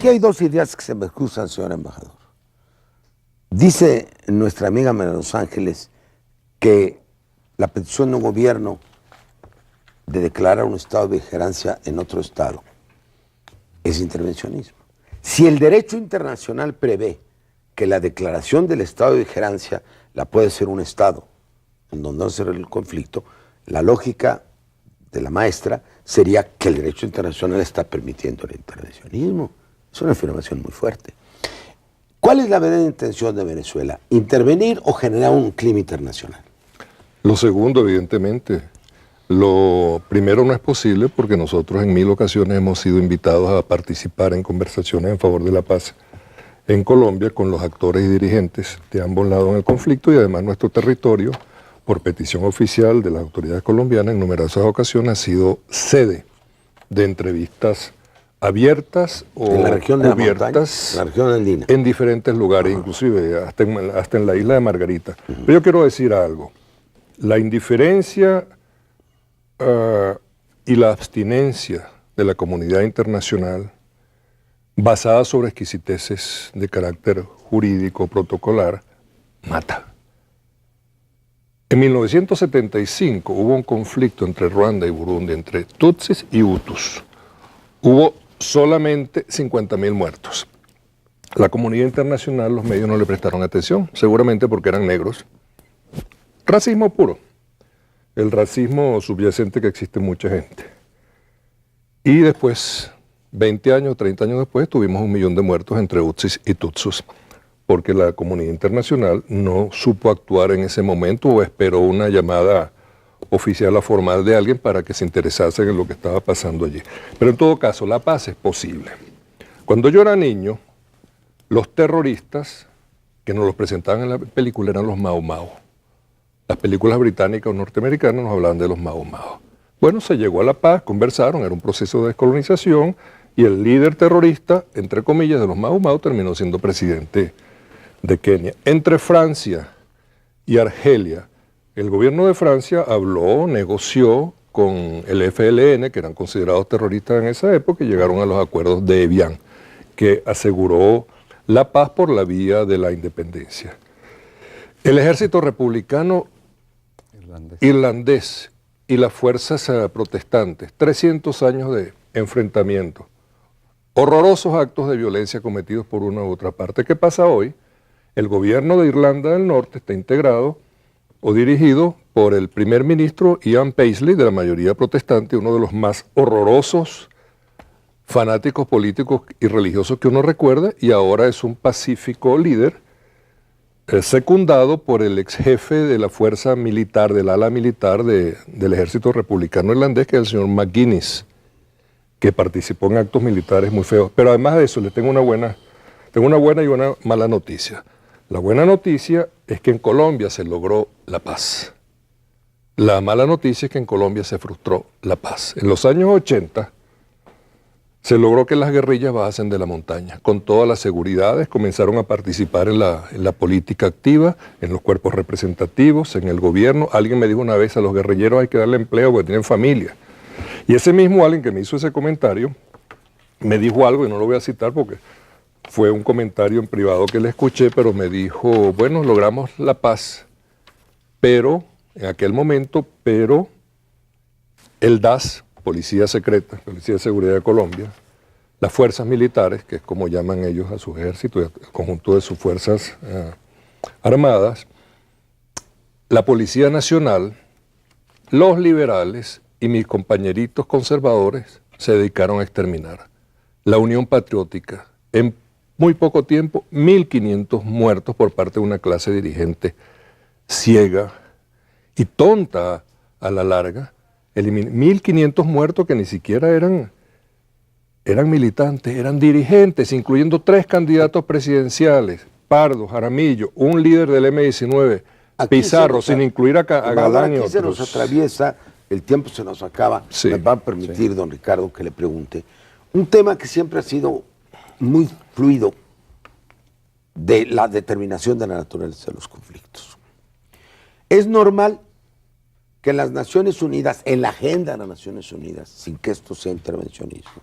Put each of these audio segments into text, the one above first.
aquí hay dos ideas que se me cruzan, señor embajador. Dice nuestra amiga María de los Ángeles que la petición de un gobierno de declarar un estado de vigerancia en otro estado es intervencionismo. Si el derecho internacional prevé que la declaración del estado de vigerancia la puede hacer un estado en donde no se resuelve el conflicto, la lógica de la maestra sería que el derecho internacional está permitiendo el intervencionismo. Es una afirmación muy fuerte. ¿Cuál es la verdadera intención de Venezuela? ¿Intervenir o generar un clima internacional? Lo segundo, evidentemente. Lo primero no es posible porque nosotros en 1000 ocasiones hemos sido invitados a participar en conversaciones en favor de la paz en Colombia con los actores y dirigentes de ambos lados en el conflicto, y además nuestro territorio, por petición oficial de las autoridades colombianas, en numerosas ocasiones ha sido sede de entrevistas abiertas o en la región de cubiertas, la región andina, en diferentes lugares, inclusive hasta en la isla de Margarita. Pero yo quiero decir algo. La indiferencia y la abstinencia de la comunidad internacional, basada sobre exquisiteces de carácter jurídico, protocolar, mata. En 1975 hubo un conflicto entre Ruanda y Burundi, entre Tutsis y Hutus. Hubo solamente 50.000 muertos. La comunidad internacional, los medios no le prestaron atención, seguramente porque eran negros. Racismo puro. El racismo subyacente que existe en mucha gente. Y después, 20 años, 30 años después, tuvimos 1 millón de muertos entre Hutsis y Tutsis, porque la comunidad internacional no supo actuar en ese momento o esperó una llamada oficial o formal de alguien para que se interesase en lo que estaba pasando allí. Pero en todo caso, la paz es posible. Cuando yo era niño, los terroristas que nos los presentaban en la película eran los Mau Mau. Las películas británicas o norteamericanas nos hablaban de los Mau Mau. Bueno, se llegó a la paz, conversaron, era un proceso de descolonización, y el líder terrorista, entre comillas, de los Mau Mau terminó siendo presidente de Kenia. Entre Francia y Argelia, el gobierno de Francia habló, negoció con el FLN, que eran considerados terroristas en esa época, y llegaron a los acuerdos de Evian, que aseguró la paz por la vía de la independencia. El ejército republicano irlandés y las fuerzas protestantes, 300 años de enfrentamiento, horrorosos actos de violencia cometidos por una u otra parte. ¿Qué pasa hoy? El gobierno de Irlanda del Norte está integrado o dirigido por el primer ministro Ian Paisley, de la mayoría protestante, uno de los más horrorosos fanáticos políticos y religiosos que uno recuerda, y ahora es un pacífico líder, secundado por el ex jefe de la fuerza militar, del ala militar del ejército republicano irlandés, que es el señor McGuinness, que participó en actos militares muy feos. Pero además de eso, le tengo una buena y una mala noticia. La buena noticia es que en Colombia se logró la paz. La mala noticia es que en Colombia se frustró la paz. En los años 80 se logró que las guerrillas bajasen de la montaña. Con todas las seguridades comenzaron a participar en la política activa, en los cuerpos representativos, en el gobierno. Alguien me dijo una vez, a los guerrilleros hay que darle empleo porque tienen familia. Y ese mismo alguien que me hizo ese comentario me dijo algo, y no lo voy a citar porque fue un comentario en privado que le escuché, pero me dijo, bueno, logramos la paz, pero en aquel momento, pero el DAS, Policía Secreta, Policía de Seguridad de Colombia, las fuerzas militares, que es como llaman ellos a sus ejércitos, el conjunto de sus fuerzas armadas, la Policía Nacional, los liberales y mis compañeritos conservadores se dedicaron a exterminar. La Unión Patriótica, en muy poco tiempo, 1.500 muertos por parte de una clase dirigente ciega y tonta a la larga. 1.500 muertos que ni siquiera eran militantes, eran dirigentes, incluyendo 3 candidatos presidenciales, Pardo, Jaramillo, un líder del M-19, Pizarro, sin incluir a Galán y otros. Se nos atraviesa, el tiempo se nos acaba, sí, me va a permitir, don Ricardo, que le pregunte. Un tema que siempre ha sido muy fluido, de la determinación de la naturaleza de los conflictos. Es normal que las Naciones Unidas, en la agenda de las Naciones Unidas, sin que esto sea intervencionismo,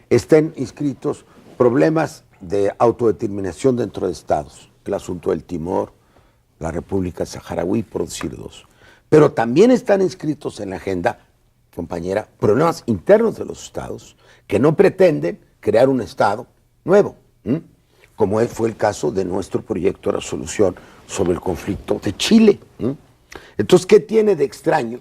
estén inscritos problemas de autodeterminación dentro de estados, el asunto del Timor, la República Saharaui, por decir dos. Pero también están inscritos en la agenda, compañera, problemas internos de los estados que no pretenden crear un estado nuevo, como fue el caso de nuestro proyecto de resolución sobre el conflicto de Chile. Entonces, ¿qué tiene de extraño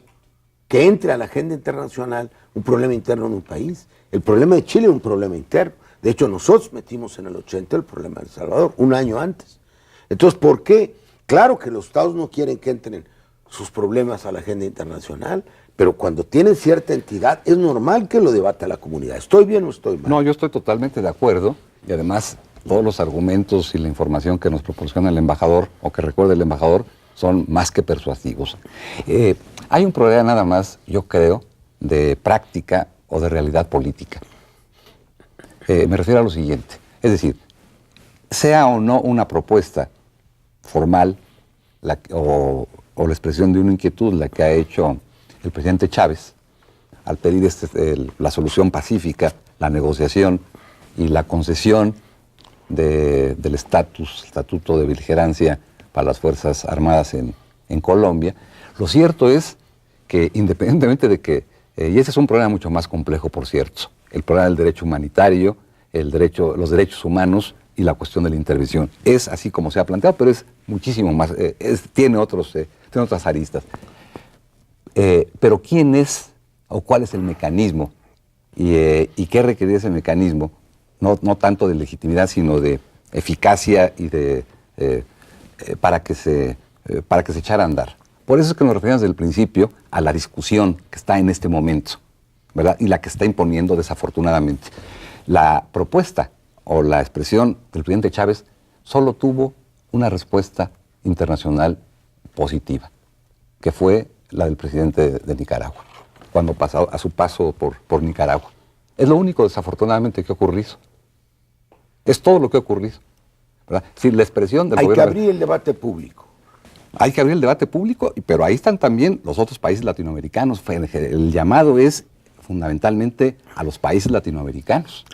que entre a la agenda internacional un problema interno en un país? El problema de Chile es un problema interno. De hecho, nosotros metimos en el 80 el problema de El Salvador, un año antes. Entonces, ¿por qué? Claro que los estados no quieren que entren sus problemas a la agenda internacional, pero cuando tienen cierta entidad es normal que lo debata la comunidad. ¿Estoy bien o estoy mal? No, yo estoy totalmente de acuerdo, y además todos los argumentos y la información que nos proporciona el embajador, o que recuerda el embajador, son más que persuasivos. Hay un problema nada más, yo creo, de práctica o de realidad política. Me refiero a lo siguiente, es decir, sea o no una propuesta formal o la expresión de una inquietud la que ha hecho el presidente Chávez al pedir la solución pacífica, la negociación y la concesión del estatuto de beligerancia para las Fuerzas Armadas en Colombia. Lo cierto es que independientemente de que, y ese es un problema mucho más complejo, por cierto, el problema del derecho humanitario, los derechos humanos y la cuestión de la intervención. Es así como se ha planteado, pero es muchísimo más, tiene otras aristas. Pero ¿quién es o cuál es el mecanismo y qué requiere ese mecanismo? No tanto de legitimidad, sino de eficacia y para que se echara a andar. Por eso es que nos referimos desde el principio a la discusión que está en este momento, ¿verdad? Y la que está imponiendo desafortunadamente. La propuesta o la expresión del presidente Chávez solo tuvo una respuesta internacional positiva, que fue la del presidente de Nicaragua, cuando pasó a su paso por Nicaragua. Es lo único desafortunadamente que ha ocurrido. Es todo lo que ha ocurrido, ¿verdad? Sí, la expresión del Hay que gobierno... abrir el debate público. Hay que abrir el debate público, pero ahí están también los otros países latinoamericanos. El llamado es fundamentalmente a los países latinoamericanos.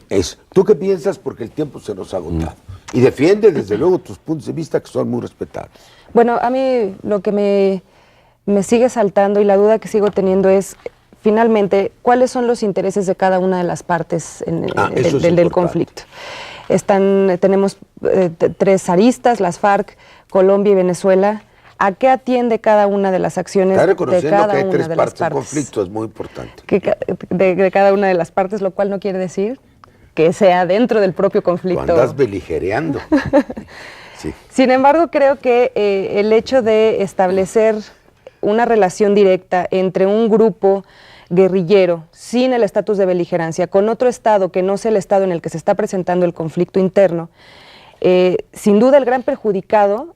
¿Tú qué piensas? Porque el tiempo se nos ha agotado. Y defiende, desde luego, tus puntos de vista que son muy respetables. Bueno, a mí lo que me sigue saltando y la duda que sigo teniendo es, finalmente, ¿cuáles son los intereses de cada una de las partes del conflicto? Tenemos tres aristas, las FARC, Colombia y Venezuela. ¿A qué atiende cada una de las acciones de cada que hay una tres de las partes del partes? conflicto, es muy importante. De cada una de las partes, lo cual no quiere decir que sea dentro del propio conflicto. Tú andas beligereando. Sí. Sin embargo, creo que el hecho de establecer una relación directa entre un grupo guerrillero sin el estatus de beligerancia con otro estado que no sea el estado en el que se está presentando el conflicto interno, sin duda el gran perjudicado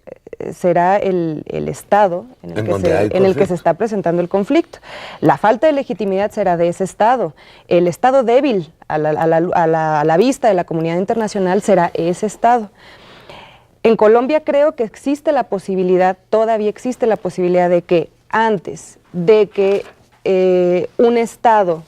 será el estado en el que se está presentando el conflicto. La falta de legitimidad será de ese estado. El estado débil a la vista de la comunidad internacional será ese estado. En Colombia creo que existe la posibilidad, todavía existe la posibilidad de que antes de que un estado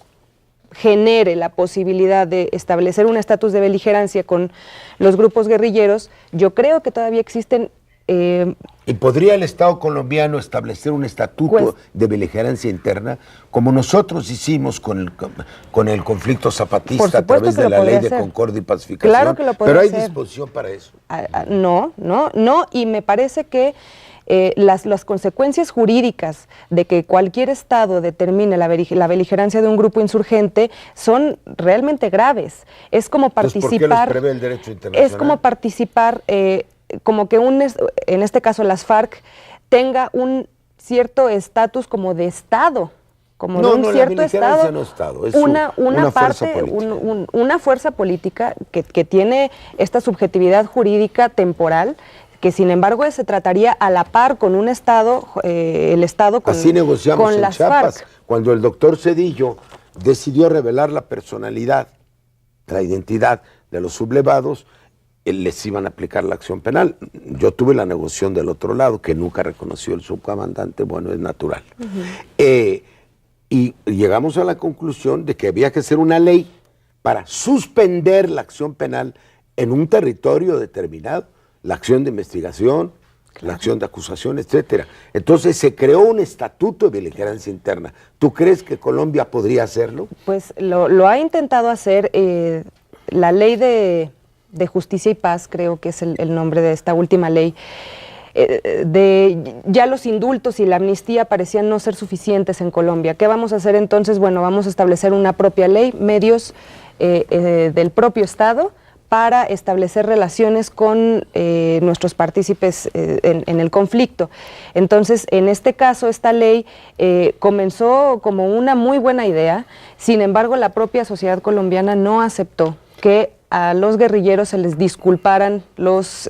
genere la posibilidad de establecer un estatus de beligerancia con los grupos guerrilleros, yo creo que todavía existen... ¿Y podría el Estado colombiano establecer un estatuto de beligerancia interna, como nosotros hicimos con el conflicto zapatista a través de la Ley de Concordia y Pacificación? Claro que lo podría Pero hay hacer. disposición para eso. No, y me parece que las consecuencias jurídicas de que cualquier Estado determine la beligerancia de un grupo insurgente son realmente graves. Es como participar... ¿Por qué los prevé el derecho internacional? Es como participar... como que en este caso las FARC tenga un cierto estatus como de Estado, como de un cierto Estado, no Estado, es una fuerza parte, política. una fuerza política que tiene esta subjetividad jurídica temporal, que sin embargo se trataría a la par con un Estado, el Estado con, así negociamos con en las Chiapas, FARC. cuando el doctor Zedillo decidió revelar la personalidad, la identidad de los sublevados, les iban a aplicar la acción penal. Yo tuve la negociación del otro lado, que nunca reconoció el subcomandante, bueno, es natural. Y llegamos a la conclusión de que había que hacer una ley para suspender la acción penal en un territorio determinado, la acción de investigación, la acción de acusación, etcétera. Entonces se creó un estatuto de beligerancia interna. ¿Tú crees que Colombia podría hacerlo? Pues lo ha intentado hacer. La ley de justicia y paz, creo que es el nombre de esta última ley, ya los indultos y la amnistía parecían no ser suficientes en Colombia. ¿Qué vamos a hacer entonces? Bueno, vamos a establecer una propia ley, medios del propio Estado, para establecer relaciones con nuestros partícipes en el conflicto. Entonces, en este caso, esta ley comenzó como una muy buena idea, sin embargo, la propia sociedad colombiana no aceptó que a los guerrilleros se les disculparan los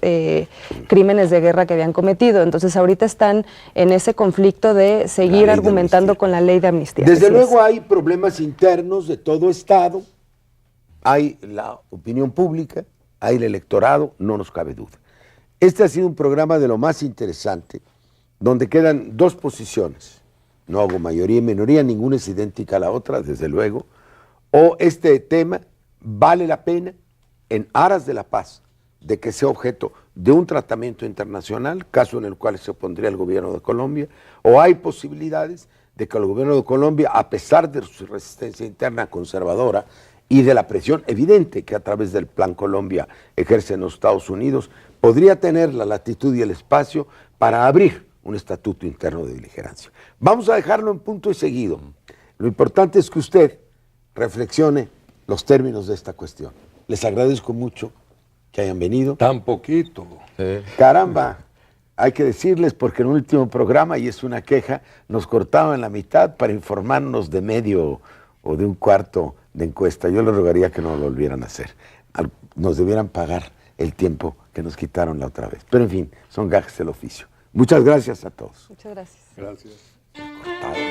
crímenes de guerra que habían cometido. Entonces, ahorita están en ese conflicto de seguir argumentando con la ley de amnistía. Desde luego hay problemas internos de todo Estado, hay la opinión pública, hay el electorado, no nos cabe duda. Este ha sido un programa de lo más interesante, donde quedan dos posiciones. No hago mayoría y minoría, ninguna es idéntica a la otra, desde luego. O este tema vale la pena, en aras de la paz, de que sea objeto de un tratamiento internacional, caso en el cual se opondría el gobierno de Colombia, o hay posibilidades de que el gobierno de Colombia, a pesar de su resistencia interna conservadora, y de la presión evidente que a través del Plan Colombia ejercen los Estados Unidos, podría tener la latitud y el espacio para abrir un estatuto interno de beligerancia. Vamos a dejarlo en punto y seguido. Lo importante es que usted reflexione los términos de esta cuestión. Les agradezco mucho que hayan venido. Tan poquito. Caramba, hay que decirles, porque en el último programa, y es una queja, nos cortaban en la mitad para informarnos de medio o de un cuarto de encuesta. Yo les rogaría que no lo volvieran a hacer. Nos debieran pagar el tiempo que nos quitaron la otra vez. Pero en fin, son gajes del oficio. Muchas gracias a todos. Muchas gracias. Gracias. Cortado.